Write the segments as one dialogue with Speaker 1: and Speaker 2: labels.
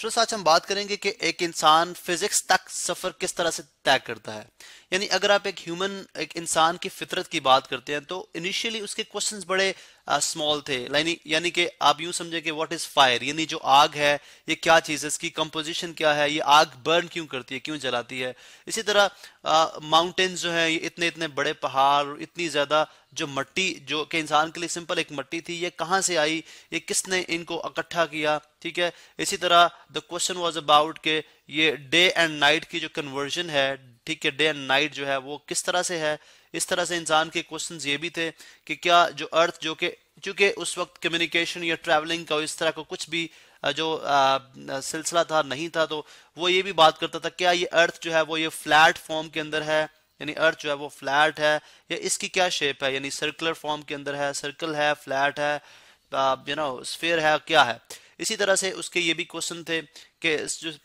Speaker 1: Students आज हम बात करेंगे कि एक इंसान फिजिक्स तक सफर किस तरह से तय करता है। यानी अगर आप एक इंसान की फितरत की बात करते हैं तो इनिशियली उसके क्वेश्चंस बड़े स्मॉल थे। यानी कि आप यूं समझे कि व्हाट इज फायर, यानी जो आग है ये क्या चीज़ है, इसकी कंपोजिशन क्या है, ये आग बर्न क्यों करती है, क्यों जलाती है। इसी तरह माउंटेन्स जो है, ये इतने इतने बड़े पहाड़, इतनी ज्यादा जो मिट्टी जो कि इंसान के लिए सिंपल एक मिट्टी थी, ये कहाँ से आई, ये किसने इनको इकट्ठा किया। ठीक है, इसी तरह द क्वेश्चन वाज अबाउट के ये डे एंड नाइट की जो कन्वर्जन है, ठीक है, डे एंड नाइट जो है वो किस तरह से है। इस तरह से इंसान के क्वेश्चंस ये भी थे कि क्या जो अर्थ जो कि चूंकि उस वक्त कम्युनिकेशन या ट्रैवलिंग का इस तरह का कुछ भी जो सिलसिला था नहीं था, तो वो ये भी बात करता था क्या ये अर्थ जो है वो ये फ्लैट फॉर्म के अंदर है, यानी अर्थ जो है वो फ्लैट है, या इसकी क्या शेप है, यानी सर्कुलर फॉर्म के अंदर है, सर्कल है, फ्लैट है, स्फीयर है, क्या है। इसी तरह से उसके ये भी क्वेश्चन थे कि जो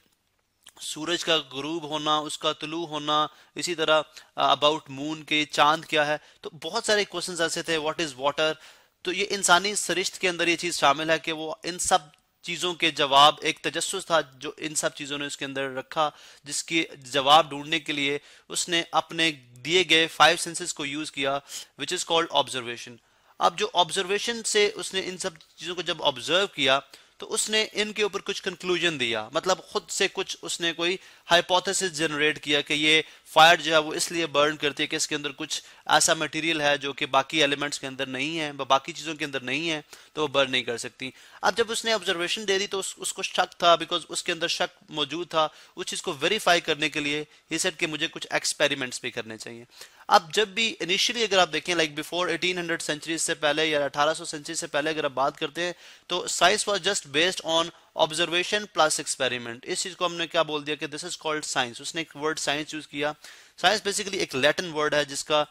Speaker 1: सूरज का गुरूब होना, उसका तुलू होना, इसी तरह अबाउट मून के चांद क्या है। तो बहुत सारे क्वेश्चंस ऐसे थे, व्हाट इज वाटर। तो ये इंसानी सरिश्त के अंदर ये चीज शामिल है कि वो इन सब चीजों के जवाब, एक तजस्सुस था जो इन सब चीजों ने उसके अंदर रखा, जिसके जवाब ढूंढने के लिए उसने अपने दिए गए 5 सेंसेस को यूज किया, विच इज कॉल्ड ऑब्जर्वेशन। अब जो ऑब्जर्वेशन से उसने इन सब चीजों को जब ऑब्जर्व किया तो उसने इनके ऊपर कुछ कंक्लूजन दिया, मतलब खुद से कुछ उसने कोई हाइपोथेसिस जनरेट किया कि ये फायर जो है वो इसलिए बर्न करती है कि इसके अंदर कुछ ऐसा मटेरियल है जो कि बाकी एलिमेंट्स के अंदर नहीं है, बाकी चीजों के अंदर नहीं है, तो वो बर्न नहीं कर सकती। अब जब उसने ऑब्जर्वेशन दे दी तो उसको शक था, बिकॉज उसके अंदर शक मौजूद था। उस चीज को वेरीफाई करने के लिए ये सेड कि मुझे कुछ एक्सपेरिमेंट्स भी करने चाहिए। अब जब भी इनिशियली अगर आप देखें लाइक बिफोर 1800 सेंचुरी से पहले या 1800 सेंचुरी से पहले अगर आप बात करते हैं तो science was just based on observation plus experiment. इस चीज को हमने क्या बोल दिया कि दिस इज कॉल्ड साइंस। उसने एक वर्ड साइंस यूज किया। साइंस बेसिकली एक लैटिन वर्ड है जिसका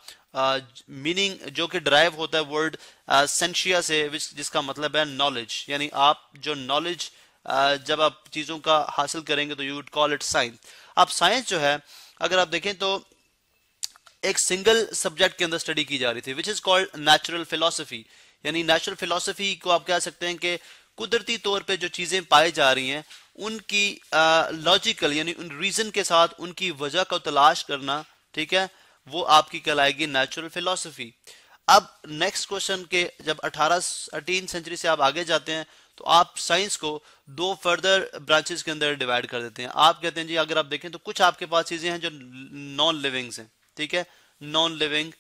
Speaker 1: मीनिंग जो कि ड्राइव होता है वर्ड सेंशिया से, जिसका मतलब है नॉलेज। यानी आप जो नॉलेज जब आप चीजों का हासिल करेंगे तो you would call it science. अब साइंस जो है अगर आप देखें तो एक सिंगल सब्जेक्ट के अंदर स्टडी की जा रही थी, which is called natural philosophy. यानी नेचुरल फिलोसफी को आप कह सकते हैं कि कुदरती तौर पे जो चीजें पाई जा रही हैं उनकी लॉजिकल यानी उन रीजन के साथ उनकी वजह को तलाश करना, ठीक है, वो आपकी कहलाएगी नेचुरल फिलोसफी। अब नेक्स्ट क्वेश्चन के जब 18 सेंचुरी से आप आगे जाते हैं तो आप साइंस को 2 फर्दर ब्रांचेस के अंदर डिवाइड कर देते हैं। आप कहते हैं जी अगर आप देखें तो कुछ आपके पास चीजें हैं जो नॉन लिविंग्स हैं, ठीक है, नॉन लिविंग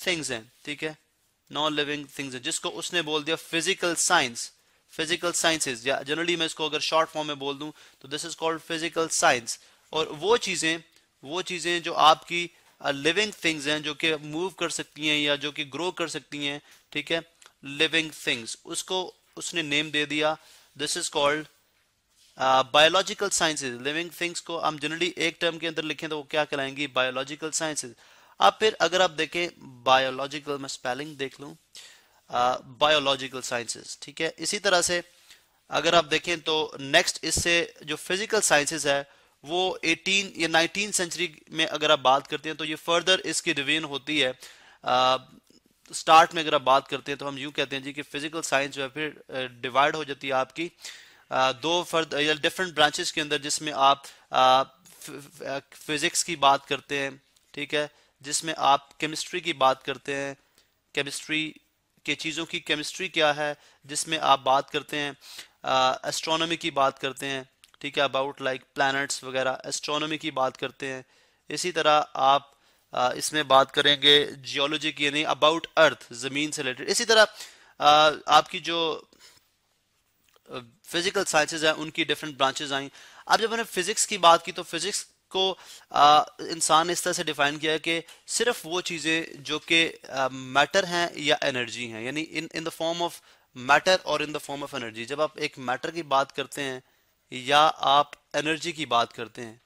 Speaker 1: थिंग्स हैं, ठीक है, नॉन लिविंग थिंग्स हैं, जिसको उसने बोल दिया फिजिकल साइंस, फिजिकल साइंसेज, या जनरली मैं इसको अगर शॉर्ट फॉर्म में बोल दूं तो this is called physical science. और वो चीजें जो आपकी लिविंग थिंग्स हैं, जो कि मूव कर सकती हैं या जो कि ग्रो कर सकती हैं, ठीक है, लिविंग थिंग्स, उसको उसने नेम दे दिया, this is called biological sciences. Living things को हम जनरली एक टर्म के अंदर लिखें तो वो क्या कहलाएंगी, बायोलॉजिकल साइंसेज। अब फिर अगर आप देखें बायोलॉजिकल, मैं स्पेलिंग देख लूं, बायोलॉजिकल साइंसेज, ठीक है। इसी तरह से अगर आप देखें तो नेक्स्ट इससे जो फिजिकल साइंसेज है वो 18 या 19 सेंचुरी में अगर आप बात करते हैं तो ये फर्दर इसकी डिवीजन होती है। स्टार्ट में अगर आप बात करते हैं तो हम यूं कहते हैं जी कि फिजिकल साइंस जो है फिर डिवाइड हो जाती है आपकी 2 फर्दर या डिफरेंट ब्रांचेस के अंदर, जिसमें आप फिजिक्स की बात करते हैं, ठीक है, जिसमें आप केमिस्ट्री की बात करते हैं, केमिस्ट्री के चीज़ों की केमिस्ट्री क्या है, जिसमें आप बात करते हैं एस्ट्रोनॉमी की बात करते हैं, ठीक है, अबाउट लाइक प्लैनेट्स वगैरह, एस्ट्रोनॉमी की बात करते हैं। इसी तरह आप इसमें बात करेंगे जियोलॉजी की, यानी अबाउट अर्थ, जमीन से रिलेटेड। इसी तरह आपकी जो फिजिकल साइंसेज है उनकी डिफरेंट ब्रांचेस आई। अब जब मैंने फिजिक्स की बात की तो फिजिक्स को इंसान इस तरह से डिफाइन किया है कि सिर्फ वो चीजें जो कि मैटर हैं या एनर्जी हैं, यानी in the form of matter और in the form of energy. जब आप एक मैटर की बात करते हैं या आप एनर्जी की बात करते हैं,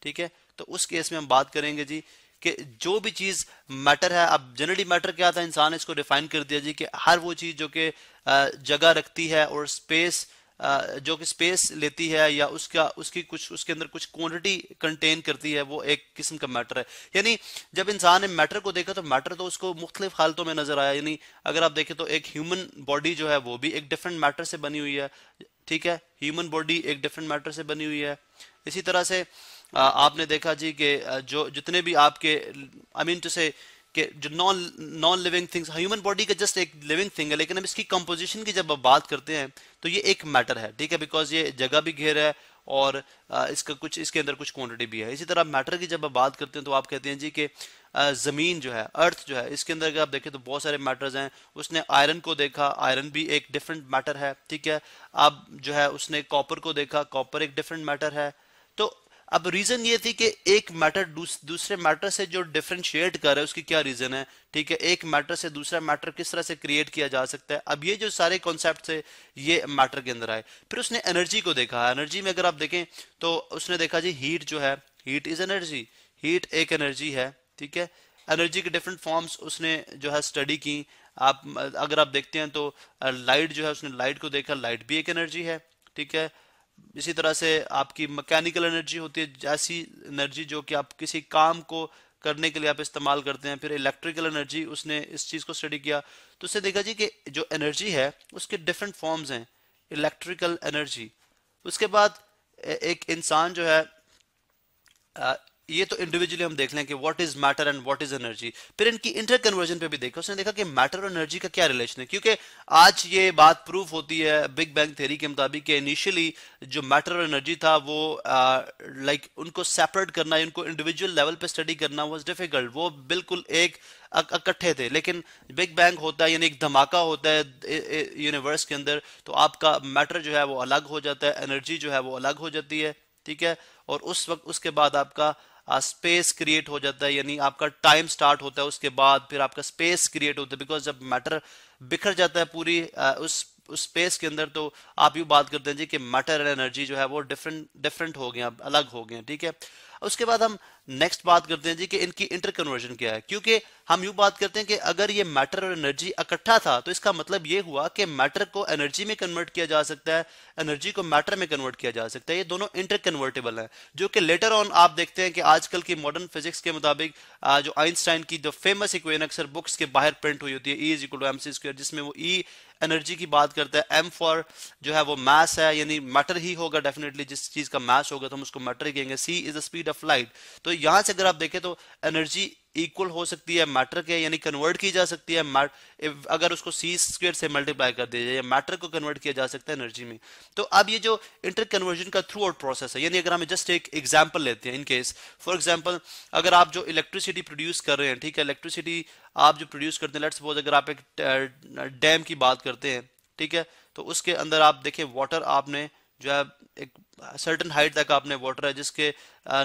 Speaker 1: ठीक है, तो उस केस में हम बात करेंगे जी कि जो भी चीज मैटर है। अब जनरली मैटर क्या था, इंसान इसको डिफाइन कर दिया जी कि हर वो चीज जो कि जगह रखती है और स्पेस जो कि स्पेस लेती है या उसकी कुछ उसके अंदर कुछ क्वांटिटी कंटेन करती है, वो एक किस्म का मैटर है। यानी जब इंसान ने मैटर को देखा तो मैटर तो उसको मुख्तलिफ हालतों में नजर आया। यानी अगर आप देखें तो एक ह्यूमन बॉडी जो है वो भी एक डिफरेंट मैटर से बनी हुई है, ठीक है, ह्यूमन बॉडी एक डिफरेंट मैटर से बनी हुई है। इसी तरह से आपने देखा जी कि जो जितने भी आपके आई मीन टू से कि जो non living things, human body का जस्ट एक लिविंग थिंग है, लेकिन अब इसकी कंपोजिशन की जब आप बात करते हैं तो ये एक मैटर है, ठीक है, बिकॉज ये जगह भी घेर है और इसका कुछ इसके अंदर कुछ क्वांटिटी भी है। इसी तरह मैटर की जब आप बात करते हैं तो आप कहते हैं जी कि जमीन जो है, अर्थ जो है, इसके अंदर अगर आप देखें तो बहुत सारे मैटर्स हैं। उसने आयरन को देखा, आयरन भी एक डिफरेंट मैटर है, ठीक है। अब जो है उसने कॉपर को देखा, कॉपर एक डिफरेंट मैटर है। तो अब रीजन ये थी कि एक मैटर दूसरे मैटर से जो डिफरेंशिएट कर रहा है उसकी क्या रीजन है, ठीक है, एक मैटर से दूसरा मैटर किस तरह से क्रिएट किया जा सकता है। अब ये जो सारे कॉन्सेप्ट थे ये मैटर के अंदर आए। फिर उसने एनर्जी को देखा। एनर्जी में अगर आप देखें तो उसने देखा जी हीट जो है, हीट इज एनर्जी, हीट एक एनर्जी है, ठीक है। एनर्जी के डिफरेंट फॉर्म्स उसने जो है स्टडी की। आप अगर आप देखते हैं तो लाइट जो है, उसने लाइट को देखा, लाइट भी एक एनर्जी है, ठीक है। इसी तरह से आपकी मैकेनिकल एनर्जी होती है, ऐसी एनर्जी जो कि आप किसी काम को करने के लिए आप इस्तेमाल करते हैं। फिर इलेक्ट्रिकल एनर्जी, उसने इस चीज को स्टडी किया तो उसने देखा जी कि जो एनर्जी है उसके डिफरेंट फॉर्म्स हैं, इलेक्ट्रिकल एनर्जी। उसके बाद एक इंसान जो है ये तो इंडिविजुअली हम देख लें कि what is matter and what is energy. फिर इनकी इंटर कन्वर्जन पे भी देखा, उसने देखा कि मैटर और एनर्जी का क्या रिलेशन है, क्योंकि आज ये बात प्रूफ होती है बिग बैंग थ्योरी के मुताबिक कि इनिशियली जो मैटर और एनर्जी था वो लाइक उनको सेपरेट करना, उनको इंडिविजुअल लेवल पे स्टडी करना वाज डिफिकल्ट। वो बिल्कुल एक इकट्ठे थे, लेकिन बिग बैंग होता है यानी एक धमाका होता है यूनिवर्स के अंदर, तो आपका मैटर जो है वो अलग हो जाता है, एनर्जी जो है वो अलग हो जाती है, ठीक है। और उस वक्त उसके बाद आपका स्पेस क्रिएट हो जाता है, यानी आपका टाइम स्टार्ट होता है, उसके बाद फिर आपका स्पेस क्रिएट होता है। बिकॉज जब मैटर बिखर जाता है पूरी उस स्पेस के अंदर, तो आप यूँ बात करते हैं जी कि मैटर एंड एनर्जी जो है वो डिफरेंट हो गया, अलग हो गए, ठीक है। उसके बाद हम नेक्स्ट बात करते हैं जी कि इनकी इंटर कन्वर्जन क्या है, क्योंकि हम यूं बात करते हैं कि अगर ये मैटर और एनर्जी इकट्ठा था तो इसका मतलब ये हुआ कि मैटर को एनर्जी में कन्वर्ट किया जा सकता है, एनर्जी को मैटर में कन्वर्ट किया जा सकता है। ये दोनों इंटर कन्वर्टेबल हैं, जो कि लेटर ऑन आप देखते हैं कि आजकल की मॉडर्न फिजिक्स के मुताबिक जो आइंस्टाइन की जो फेमस इक्वेशन अक्सर बुक्स के बाहर प्रिंट हुई होती है, E is equal to mc square, जिसमें वो E एनर्जी की बात करता है, M फॉर जो है वो मास है, यानी मैटर ही होगा डेफिनेटली, जिस चीज का मास होगा तो हम उसको मैटर ही कहेंगे। C is the speed of light. तो यहां से अगर आप देखें तो एनर्जी इक्वल हो सकती है मैटर के, यानी कन्वर्ट की जा सकती है, अगर उसको सी स्क्वायर से मल्टीप्लाई कर दिया जाए, मैटर को कन्वर्ट किया जा सकता है एनर्जी में। तो अब ये जो इंटर कन्वर्जन का थ्रू आउट प्रोसेस है, यानी अगर हम जस्ट एक एग्जांपल लेते हैं, इन केस फॉर एग्जांपल अगर आप जो इलेक्ट्रिसिटी प्रोड्यूस कर रहे हैं, ठीक है, इलेक्ट्रिसिटी आप जो प्रोड्यूस करते हैं, लेट्स सपोज अगर आप एक डैम की बात करते हैं, ठीक है, तो उसके अंदर आप देखें वाटर आपने जो है एक सर्टेन हाइट तक आपने वाटर है, जिसके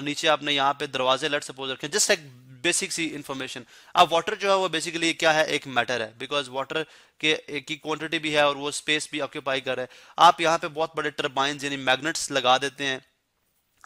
Speaker 1: नीचे आपने यहाँ पे दरवाजे लेट सपोज रखे, जस्ट एक बेसिक सी इंफॉर्मेशन। अब वाटर जो है वो बेसिकली क्या है, एक मैटर है, बिकॉज वाटर के की क्वांटिटी भी है और वो स्पेस भी ऑक्यूपाई कर रहा है। आप यहाँ पे बहुत बड़े टर्बाइंस यानी मैग्नेट्स लगा देते हैं।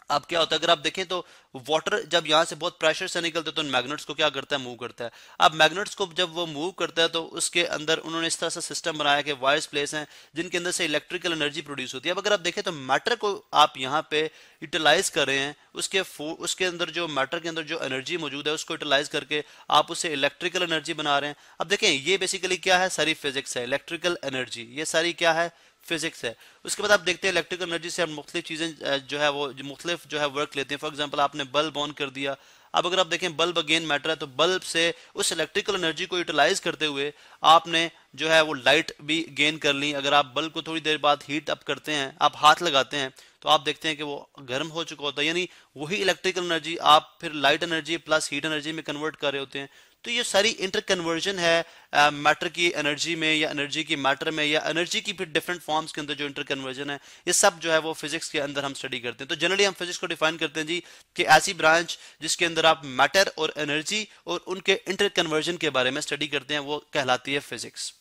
Speaker 1: अब क्या होता है, अगर आप देखें तो वाटर जब यहाँ से बहुत प्रेशर से निकलता है तो मैग्नेट्स को क्या करता है, मूव करता है। अब मैग्नेट्स को जब वो मूव करता है तो उसके अंदर उन्होंने इस तरह से सिस्टम बनाया कि वायर्स प्लेस हैं जिनके अंदर से इलेक्ट्रिकल एनर्जी प्रोड्यूस होती है। अब अगर आप देखें तो मैटर को आप यहाँ पे यूटिलाइज कर रहे हैं, उसके अंदर जो मैटर के अंदर जो एनर्जी मौजूद है उसको यूटिलाइज करके आप उससे इलेक्ट्रिकल एनर्जी बना रहे हैं। अब देखें ये बेसिकली क्या है, सारी फिजिक्स है, इलेक्ट्रिकल एनर्जी, ये सारी क्या है, फिजिक्स है। उसके बाद आप देखते हैं इलेक्ट्रिकल एनर्जी से हम मुख्तलिफ चीजें जो है वो मुख्तलिफ जो है वर्क लेते हैं। फॉर एग्जांपल आपने बल्ब ऑन कर दिया, अब अगर आप देखें बल्ब अगेन मैटर है, तो बल्ब से उस इलेक्ट्रिकल एनर्जी को यूटिलाइज करते हुए आपने जो है वो लाइट भी गेन कर ली। अगर आप बल्ब को थोड़ी देर बाद हीट अप करते हैं, आप हाथ लगाते हैं, तो आप देखते हैं कि वो गर्म हो चुका होता है, यानी वही इलेक्ट्रिकल एनर्जी आप फिर light energy plus heat energy में कन्वर्ट कर रहे होते हैं। तो ये सारी इंटर कन्वर्जन है मैटर की एनर्जी में या एनर्जी की मैटर में या एनर्जी की फिर डिफरेंट फॉर्म्स के अंदर जो इंटर कन्वर्जन है, ये सब जो है वो फिजिक्स के अंदर हम स्टडी करते हैं। तो जनरली हम फिजिक्स को डिफाइन करते हैं जी कि ऐसी ब्रांच जिसके अंदर आप मैटर और एनर्जी और उनके इंटर कन्वर्जन के बारे में स्टडी करते हैं, वो कहलाती है फिजिक्स।